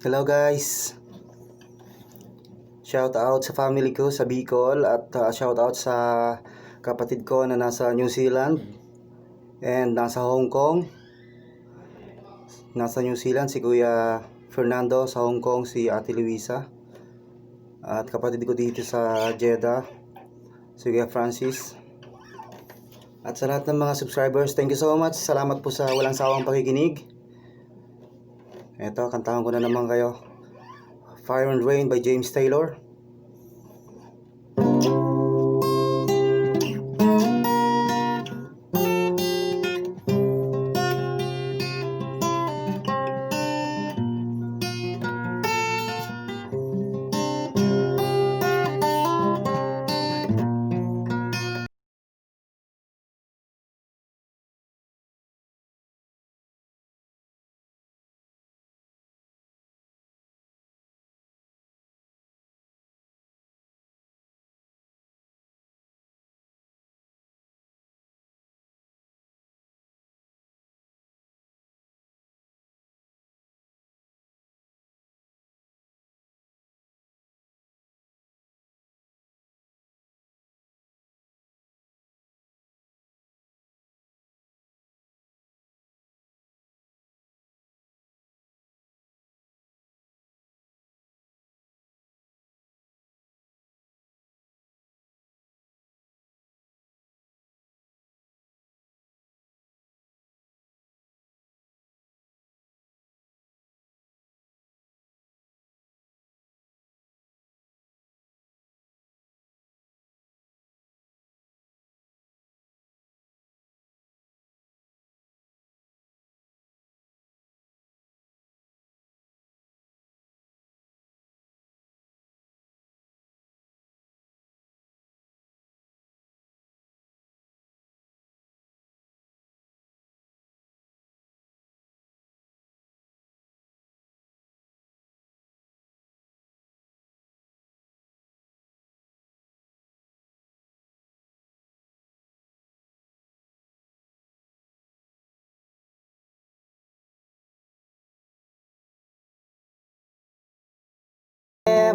Hello guys, shout out sa family ko sa Bicol at shout out sa kapatid ko na nasa New Zealand and nasa Hong Kong. Nasa New Zealand si Kuya Fernando, sa Hong Kong si Ate Luisa, at kapatid ko dito sa Jeddah si Kuya Francis. At sa lahat ng mga subscribers, thank you so much. Salamat po sa walang sawang pakikinig. Eto, kantahan ko na naman kayo. Fire and Rain by James Taylor.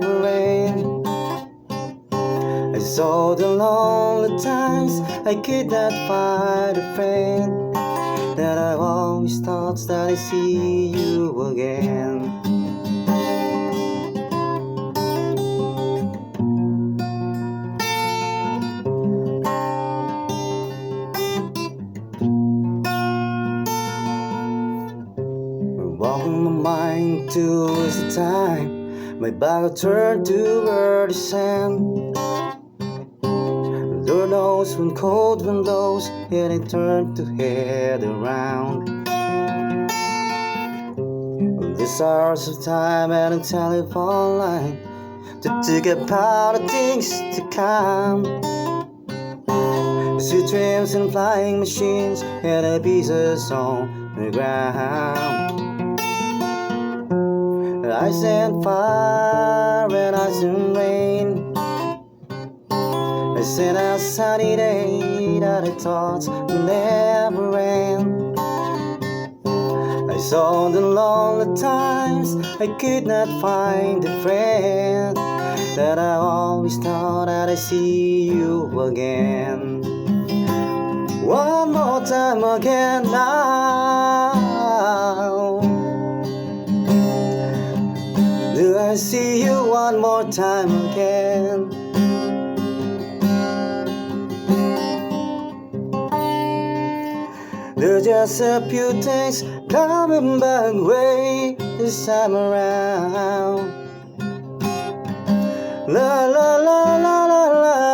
Rain. I saw the lonely times I could not fight a friend, that I always thought that I see you again. Walking my mind towards the time my back will turn toward the sand. Lord knows when cold wind blows and I turn to head around. These hours of time at a telephone line to think about the things to come. Sweet dreams and flying machines and the pieces on the ground. Ice and fire and ice and rain. I said a sunny day that I thought would never end. I saw the lonely times I could not find a friend, that I always thought that I see you again. One more time again now. Do I see you one more time again? There's just a few things coming back way this time around. La la la la la la.